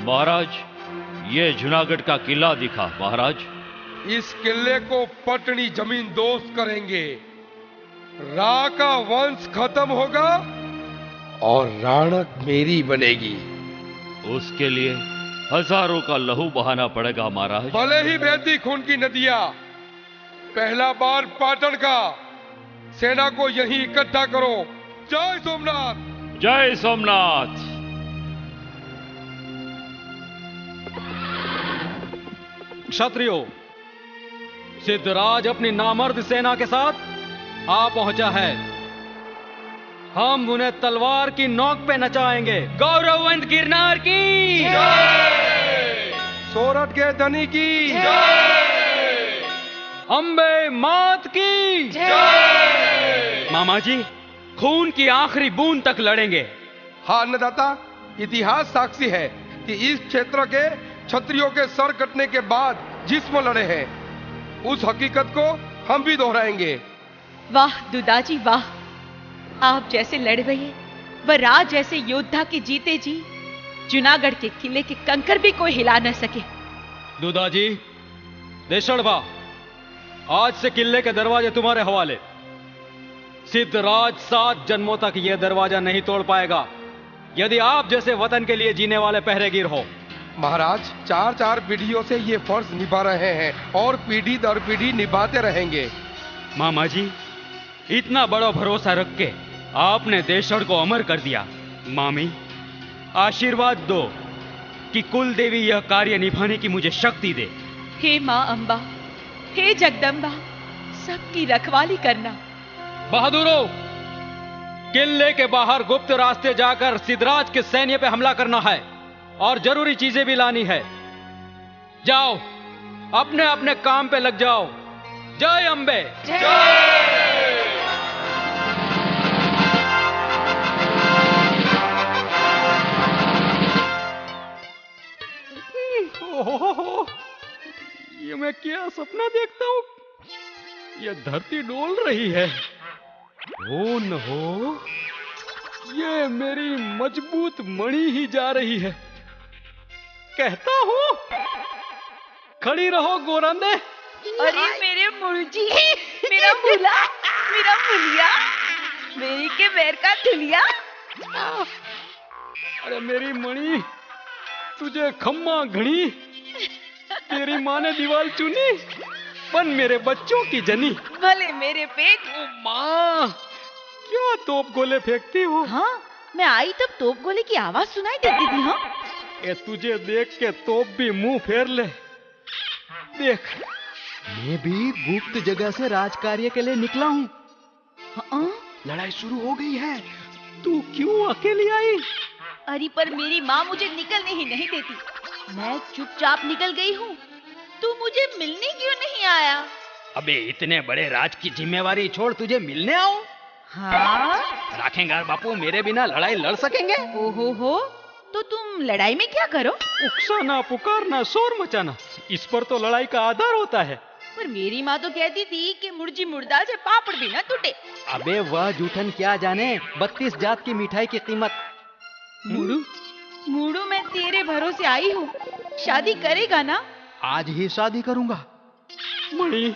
महाराज, ये जूनागढ़ का किला दिखा महाराज। इस किले को पटनी जमीन दोस्त करेंगे। रा का वंश खत्म होगा और राणक मेरी बनेगी। उसके लिए हजारों का लहू बहाना पड़ेगा महाराज। भले ही बहती खून की नदियां। पहला बार पाटन का। सेना को यहीं इकट्ठा करो। जय सोमनाथ। जय सोमनाथ। क्षत्रियो, सिद्धराज अपनी नामर्द सेना के साथ आ पहुंचा है। हम उन्हें तलवार की नोक पे नचाएंगे। गौरववंत गिरनार की जय। सोरठ के धनी की जय। अंबे मात की जय। मामा जी, खून की आखिरी बूंद तक लड़ेंगे। हाँ अन्नदाता, इतिहास साक्षी है कि इस क्षेत्र के क्षत्रियों के सर कटने के बाद जिस्म लड़े हैं, उस हकीकत को हम भी दोहराएंगे। वाह दुदाजी वाह, आप जैसे लड़वैये व राज जैसे योद्धा के जीते जी जूनागढ़ के किले के कंकर भी कोई हिला न सके। दुदाजी, देशड़वा, आज से किले के दरवाजे तुम्हारे हवाले। सिद्धराज 7 जन्मों तक यह दरवाजा नहीं तोड़ पाएगा यदि आप जैसे वतन के लिए जीने वाले पहरेगीर हो। महाराज, 4 पीढ़ियों से ये फर्ज निभा रहे हैं और पीढ़ी दर पीढ़ी निभाते रहेंगे। मामा जी, इतना बड़ा भरोसा रख के आपने देशड़ को अमर कर दिया। मामी, आशीर्वाद दो कि कुल देवी यह कार्य निभाने की मुझे शक्ति दे। हे मां अंबा, हे जगदम्बा, सबकी रखवाली करना। बहादुरों, किले के बाहर गुप्त रास्ते जाकर सिद्धराज के सैन्य पे हमला करना है और जरूरी चीजें भी लानी है। जाओ, अपने अपने काम पे लग जाओ। जय अंबे। ओहो, ये मैं क्या सपना देखता हूं? ये धरती डोल रही है। ओ न हो, ये मेरी मजबूत मणि ही जा रही है। कहता हूं, खड़ी रहो गोरंदे। अरे मेरे मुर्जी, मेरा मुला, मेरा मुलिया, मेरी के पैर का धुलिया। अरे मेरी मणि, तुझे खम्मा घड़ी, तेरी माँ ने दीवार चुनी, बन मेरे बच्चों की जनी। भले मेरे पेट। ओ माँ, क्या तोप गोले फेंकती हो? हाँ, मैं आई तब तोप गोले की आवाज सुनाई देती थी। हाँ, ए तुझे देख के तोप भी मुंह फेर ले। देख, मैं भी गुप्त जगह से राजकार्य के लिए निकला हूँ। हाँ? लड़ाई शुरू हो गई है। तू क्यों अकेली आई? अरे पर मेरी माँ मुझे निकलने ही नहीं देती। मैं चुपचाप निकल गई हूँ। तू मुझे मिलने क्यों नहीं आया? अबे इतने बड़े राज की जिम्मेवारी छोड़ तुझे मिलने आऊं? हाँ? राखेंगे बापू, मेरे बिना लड़ाई लड़ सकेंगे? ओहो हो, तो तुम लड़ाई में क्या करो? उकसाना, पुकारना, शोर मचाना, इस पर तो लड़ाई का आधार होता है। पर मेरी माँ तो कहती थी कि मुर्जी मुर्दा से पापड़ भी ना टूटे। अबे वह जूठन क्या जाने 32 जात की मिठाई की कीमत। मुड़ू, मुड़ू, मैं तेरे भरोसे आई हूँ। शादी करेगा ना? आज ही शादी करूंगा। मणि,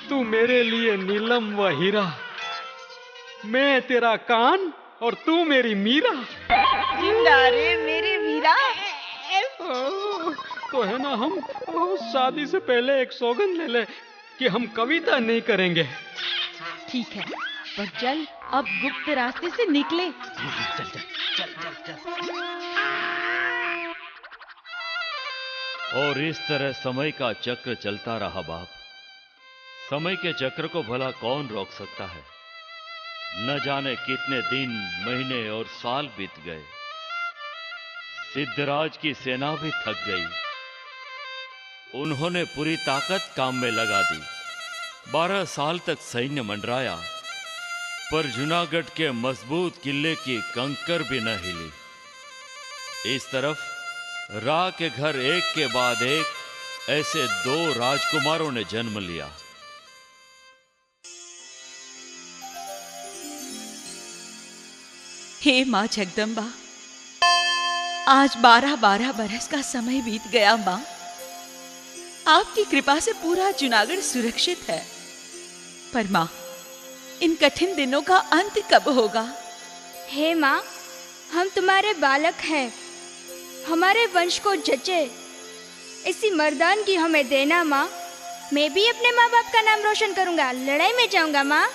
तू मेरे लिए नीलम व हीरा, मैं तेरा कान और तू मेरी मीरा। जिंदा रे मेरे वीरा। तो है ना, हम शादी से पहले एक सौगंध ले ले कि हम कविता नहीं करेंगे। ठीक है, पर चल अब गुप्त रास्ते से निकले। चल चल चल चल चल। और इस तरह समय का चक्र चलता रहा बाप। समय के चक्र को भला कौन रोक सकता है? न जाने कितने दिन, महीने और साल बीत गए। सिद्धराज की सेना भी थक गई। उन्होंने पूरी ताकत काम में लगा दी। 12 साल तक सैन्य मंडराया, पर जूनागढ़ के मजबूत किले की कंकर भी न हिली। इस तरफ रा के घर एक के बाद एक ऐसे 2 राजकुमारों ने जन्म लिया। हे मां जगदम्बा, आज 12-12 बरस का समय बीत गया माँ। आपकी कृपा से पूरा जूनागढ़ सुरक्षित है। पर माँ, इन कठिन दिनों का अंत कब होगा? हे माँ, हम तुम्हारे बालक हैं, हमारे वंश को जचे ऐसी मर्दानगी हमें देना माँ। मैं भी अपने माँ बाप का नाम रोशन करूंगा, लड़ाई में जाऊंगा माँ।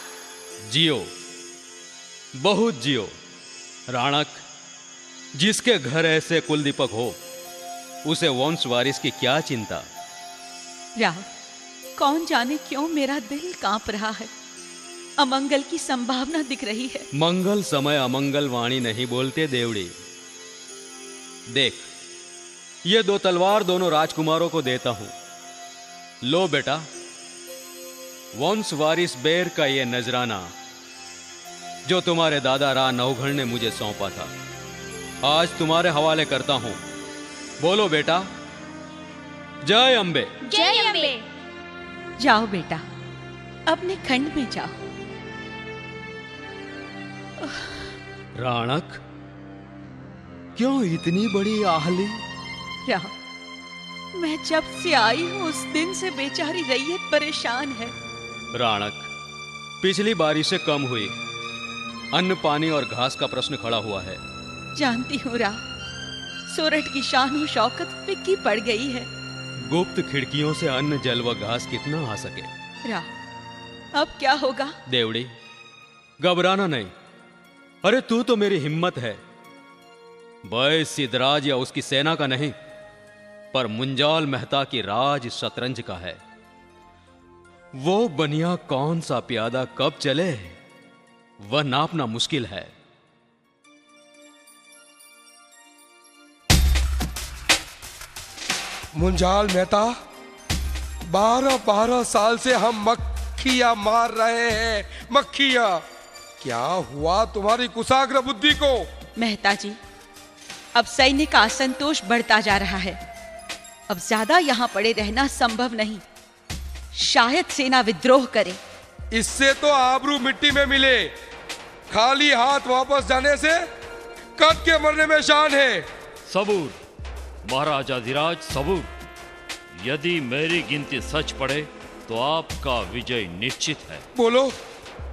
जियो, बहुत जियो राणक। जिसके घर ऐसे कुलदीपक हो, उसे वंश वारिस की क्या चिंता। राव, कौन जाने क्यों मेरा दिल कांप रहा है। अमंगल की संभावना दिख रही है। मंगल समय अमंगल वाणी नहीं बोलते देवड़ी। देख, ये 2 तलवार दोनों राजकुमारों को देता हूं। लो बेटा, वंश वारिस बेर का ये नजराना जो तुम्हारे दादा रा नौघड़ ने मुझे सौंपा था, आज तुम्हारे हवाले करता हूं। बोलो बेटा, जय अंबे। जय अम्बे। जाओ बेटा, अपने खंड में जाओ। राणक, क्यों इतनी बड़ी आहली? राव, मैं जब से आई हूं उस दिन से बेचारी रैयत परेशान है। राणक, पिछली बारिश से कम हुई, अन्न पानी और घास का प्रश्न खड़ा हुआ है। जानती हूँ राव, सोरठ की शान और शौकत फिक्की पड़ गई है। गुप्त खिड़कियों से अन्न जल व घास कितना आ सके। राव, अब क्या होगा? देवड़ी, घबराना नहीं। अरे तू तो मेरी हिम्मत है। भय सिद्धराज या उसकी सेना का नहीं, पर मुंजाल मेहता की राज शतरंज का है। वो बनिया कौन सा प्यादा कब चले, वह नापना मुश्किल है। मुंजाल मेहता, 12-12 साल से हम मक्खियां मार रहे हैं, मक्खियां। क्या हुआ तुम्हारी कुशाग्र बुद्धि को? मेहता जी, अब सैन्य का असंतोष बढ़ता जा रहा है। अब ज्यादा यहाँ पड़े रहना संभव नहीं। शायद सेना विद्रोह करे। इससे तो आबरू मिट्टी में मिले। खाली हाथ वापस जाने से कद के मरने में शान है। सबूर महाराजा धीराज, सबूर। यदि मेरी गिनती सच पड़े तो आपका विजय निश्चित है। बोलो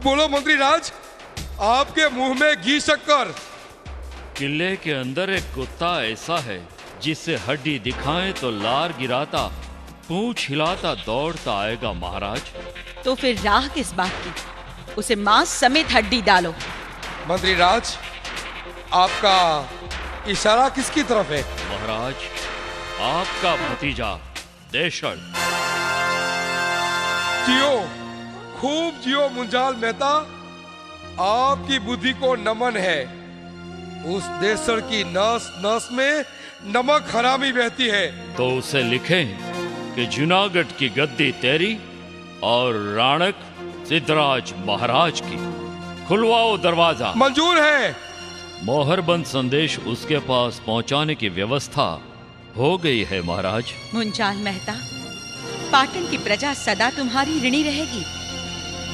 बोलो मंत्री राज, आपके मुंह में घी शक्कर। किले के अंदर एक कुत्ता ऐसा है जिसे हड्डी दिखाएं तो लार गिराता, पूंछ हिलाता दौड़ता आएगा महाराज। तो फिर राह किस बात की? उसे मांस समेत हड्डी डालो। मंत्री राज, आपका इशारा किसकी तरफ है? महाराज, आपका भतीजा देशड़। जियो, खूब जियो मुंजाल मेहता। आपकी बुद्धि को नमन है। उस देशड़ की नस नस में नमक हरामी बहती है। तो उसे लिखें कि जूनागढ़ की गद्दी तेरी और राणक सिद्धराज महाराज की। खुलवाओ दरवाजा। मंजूर है। मोहरबंद संदेश उसके पास पहुंचाने की व्यवस्था हो गई है महाराज। मुंजाल मेहता, पाटन की प्रजा सदा तुम्हारी ऋणी रहेगी।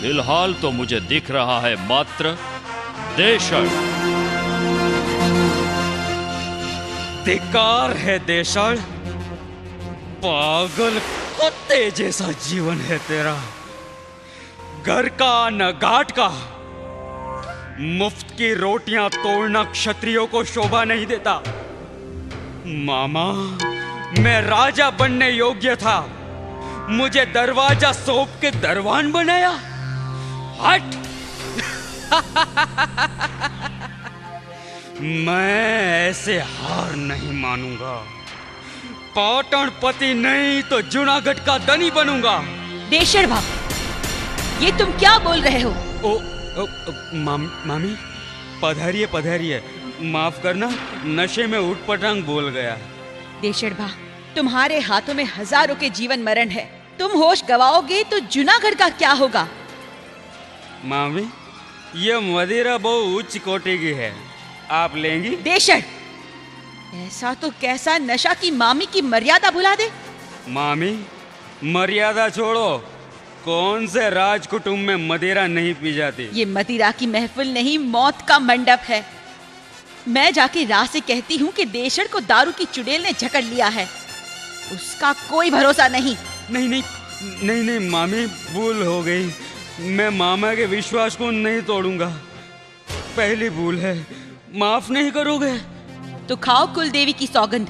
फिलहाल तो मुझे दिख रहा है मात्र देशड़। धिक्कार है देशड़, पागल कुत्ते जैसा जीवन है तेरा। घर का न घाट का, मुफ्त की रोटियां तोड़ना क्षत्रियों को शोभा नहीं देता। मामा, मैं राजा बनने योग्य था, मुझे दरवाजा सौंप के दरवान बनाया। हट! मैं ऐसे हार नहीं मानूंगा। पाटनपति नहीं तो जूनागढ़ का धनी बनूंगा। देशड़ भाव, ये तुम क्या बोल रहे हो? मामी, पधारिए पधारिए। माफ करना, नशे में उठपटांग बोल गया। देशड़ भाव, तुम्हारे हाथों में हजारों के जीवन मरण है। तुम होश गवाओगे तो जूनागढ़ का क्या होगा? मामी, ये मदिरा बहुत उच्च कोटि की है, आप लेंगी? देशड़, ऐसा तो कैसा नशा की मामी की मर्यादा भुला दे। मामी, मर्यादा छोड़ो। कौन से राज कुटुंब में मदिरा नहीं पी जाती? ये मदिरा की महफिल नहीं, मौत का मंडप है। मैं जाके राह से कहती हूँ कि देशड़ को दारू की चुड़ैल ने जकड़ लिया है। उसका कोई भरोसा नहीं। नहीं नहीं नहीं नहीं मामी, भूल हो गई। मैं मामा के विश्वास को नहीं तोड़ूंगा। पहली भूल है, माफ नहीं करोगे? तो खाओ कुलदेवी की सौगंध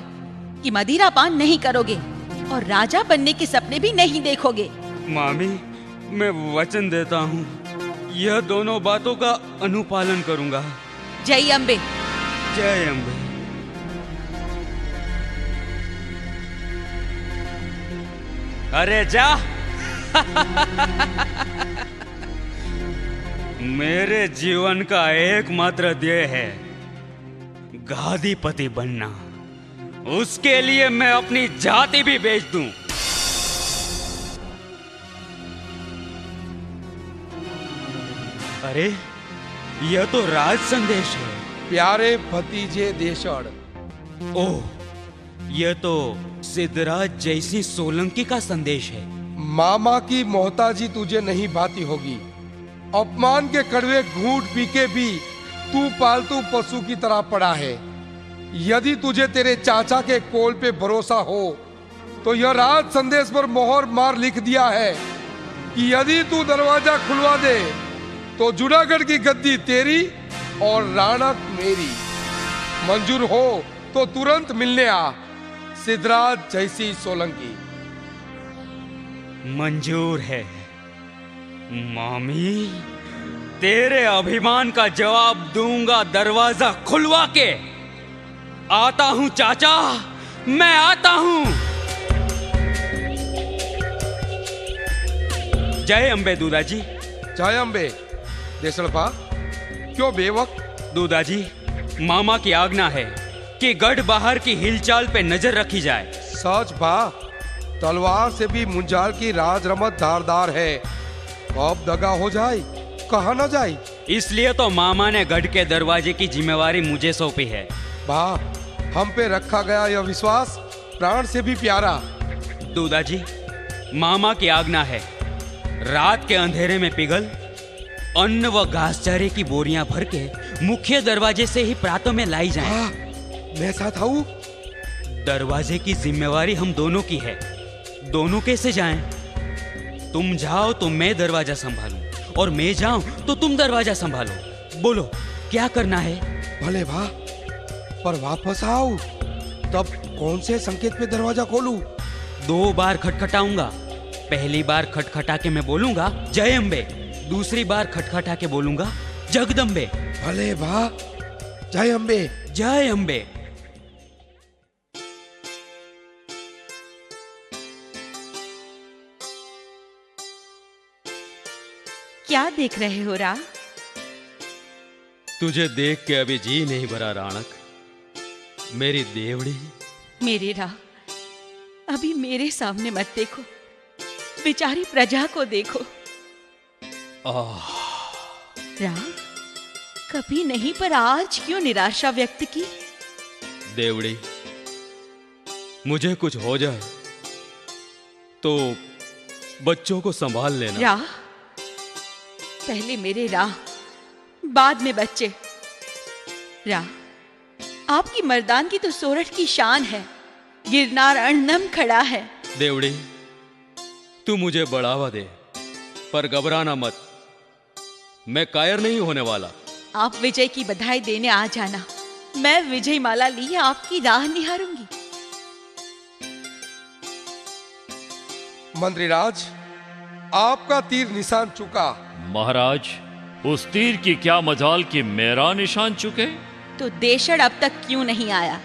कि मदिरा पान नहीं करोगे और राजा बनने के सपने भी नहीं देखोगे। मामी, मैं वचन देता हूँ, यह दोनों बातों का अनुपालन करूंगा। जय अम्बे। जय अम्बे। अरे जा। मेरे जीवन का एकमात्र ध्येय है गादीपति बनना। उसके लिए मैं अपनी जाति भी बेच दूं। अरे यह तो राज संदेश है। प्यारे भतीजे देशड़। ओह, यह तो सिद्धराज जैसी सोलंकी का संदेश है। मामा की मोहताजी तुझे नहीं भाती होगी। अपमान के कड़वे घूंट पी के भी तू पालतू पशु की तरह पड़ा है। यदि तुझे तेरे चाचा के कोल पे भरोसा हो तो यह राज संदेश पर मोहर मार लिख दिया है कि यदि तू दरवाजा खुलवा दे तो जूनागढ़ की गद्दी तेरी और राणक मेरी। मंजूर हो तो तुरंत मिलने आ, सिद्धराज जैसी सोलंकी। मंजूर है मामी, तेरे अभिमान का जवाब दूंगा दरवाजा खुलवा के। आता हूं चाचा, मैं आता हूं। जय अम्बे दूदाजी। जय अम्बे। देशड़पा, क्यों बेवक्त? दूदाजी, मामा की आज्ञा है कि गढ़ बाहर की हिलचाल पे नजर रखी जाए। सच बा, तलवार से भी मुंजाल की राज रमत धारदार है। कब दगा हो जाए कहा न जाए। इसलिए तो मामा ने गढ़ के दरवाजे की जिम्मेवारी मुझे सौंपी है। वाह, हम पे रखा गया यह विश्वास प्राण से भी प्यारा। दूदाजी, मामा की आज्ञा है, रात के अंधेरे में पिघल अन्न व घासचारे की बोरियां भर के मुख्य दरवाजे से ही प्रातः में लाई जाएं। मैं साथ आऊं? दरवाजे की जिम्मेवारी हम दोनों की है। दोनों कैसे जाएं? तुम जाओ तो मैं दरवाजा संभालूं और मैं जाऊं तो तुम दरवाजा संभालो। बोलो क्या करना है? भले वाह, पर वापस आओ तब कौन से संकेत पे दरवाजा खोलूं? 2 बार खटखटाऊंगा। पहली बार खटखटा के मैं बोलूंगा जय अम्बे। दूसरी बार खटखटा के बोलूंगा जगदम्बे। भले वाह, जय अम्बे। जय अम्बे। क्या देख रहे हो रा? तुझे देख के अभी जी नहीं भरा राणक, मेरी देवड़ी। मेरे रा, अभी मेरे सामने मत देखो, बेचारी प्रजा को देखो। रा, कभी नहीं पर आज क्यों निराशा व्यक्त की? देवड़ी, मुझे कुछ हो जाए तो बच्चों को संभाल लेना। रा, पहले मेरे राह, बाद में बच्चे। रा, आपकी मर्दानगी तो सोरठ की शान है, गिरनार अणनम खड़ा है। देवड़ी, तू मुझे बढ़ावा दे पर घबराना मत, मैं कायर नहीं होने वाला। आप विजय की बधाई देने आ जाना, मैं विजय माला लिए आपकी राह निहारूंगी। मंत्रीराज, आपका तीर निशान चुका। महाराज, उस तीर की क्या मजाल कि मेरा निशान चुके? तो देशड़ अब तक क्यों नहीं आया?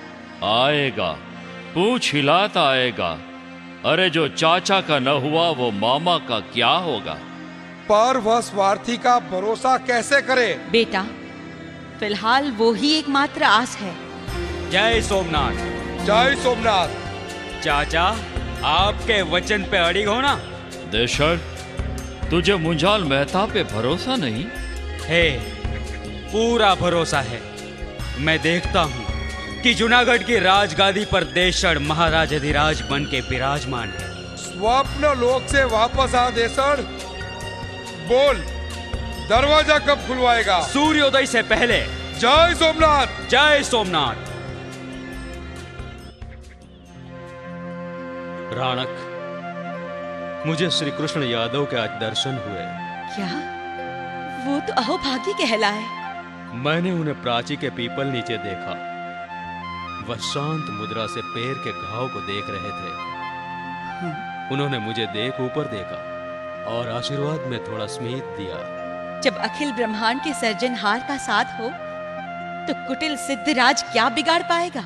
आएगा, पूछ हिलाता आएगा। अरे जो चाचा का न हुआ वो मामा का क्या होगा? पर वह स्वार्थी का भरोसा कैसे करे? बेटा, फिलहाल वो ही एकमात्र आस है। जय सोमनाथ। जय सोमनाथ। चाचा, आपके वचन पे अड़िग हो ना? देशड़, तुझे मुंजाल मेहता पे भरोसा नहीं है? पूरा भरोसा है। मैं देखता हूँ कि जूनागढ़ की राजगादी पर देशड़ महाराज अधिराज बन के विराजमान है। स्वप्न लोक से वापस आ देशड़। बोल, दरवाजा कब खुलवाएगा? सूर्योदय से पहले जय सोमनाथ। जय सोमनाथ। राणक, मुझे श्री कृष्ण यादव के आज दर्शन हुए। क्या? वो तो अहोभागी कहलाए। मैंने उन्हें प्राची के पीपल नीचे देखा। वह शांत मुद्रा से पैर के घाव को देख रहे थे। उन्होंने मुझे देख ऊपर देखा और आशीर्वाद में थोड़ा स्मित दिया। जब अखिल ब्रह्मांड के सर्जनहार का साथ हो तो कुटिल सिद्धराज क्या बिगाड़ पाएगा?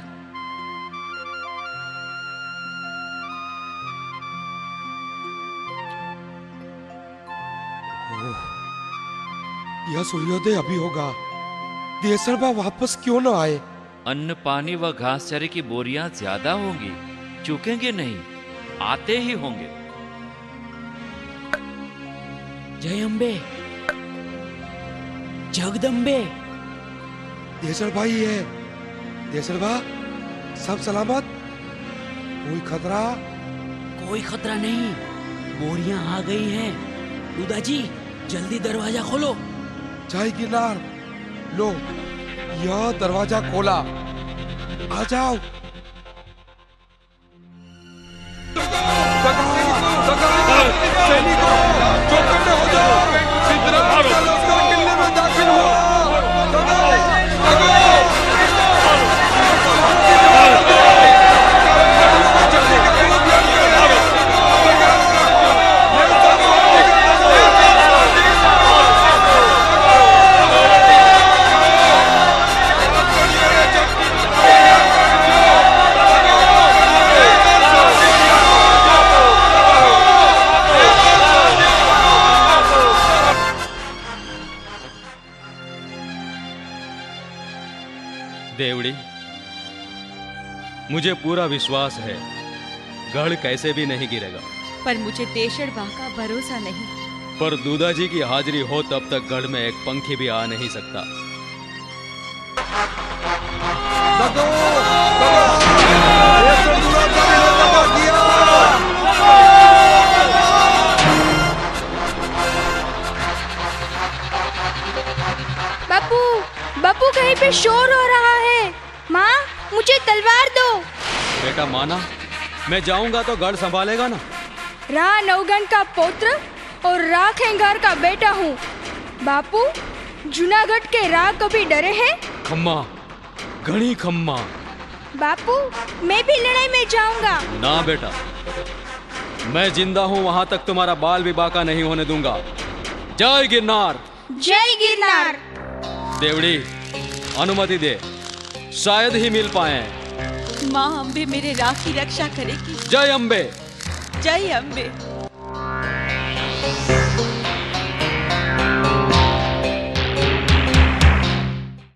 यह सूर्योदय अभी होगा। देसरबा वापस क्यों न आए? अन्न पानी व घास चारे की बोरियां ज्यादा होंगी, चूकेंगे नहीं, आते ही होंगे। जय अम्बे, जगदम्बे। देसरबा ही है। देसरबा, सब सलामत? कोई खतरा? कोई खतरा नहीं, बोरियां आ गई हैं। दूधाजी, जल्दी दरवाजा खोलो। जय गिरनार। लो, यह दरवाजा खोला। आ जाओ। सैनिकों, चौकन्ने हो जाओ। सिद्धराज का लश्कर किले में दाखिल हुआ। देवड़ी, मुझे पूरा विश्वास है गढ़ कैसे भी नहीं गिरेगा। पर मुझे देशड़बा का भरोसा नहीं। पर दूधाजी की हाजिरी हो तब तक गढ़ में एक पंखी भी आ नहीं सकता। बापू, बापू कहीं पे शोर हो रहा है। माँ, मुझे तलवार दो। बेटा माना, मैं जाऊंगा तो गढ़ संभालेगा ना। रा नवगण का पौत्र और रा खेंगार का बेटा हूँ। बापू, जूनागढ़ के रा कभी डरे हैं? खम्मा, घनी खम्मा। बापू, मैं भी लड़ाई में जाऊंगा। ना बेटा, मैं जिंदा हूँ वहां तक तुम्हारा बाल भी बाका नहीं होने दूंगा। जय गिरनार। जय गिरनार। देवड़ी, अनुमति दे, शायद ही मिल पाए। माँ अम्बे मेरे राह की रक्षा करेगी। जय अम्बे। जय अम्बे।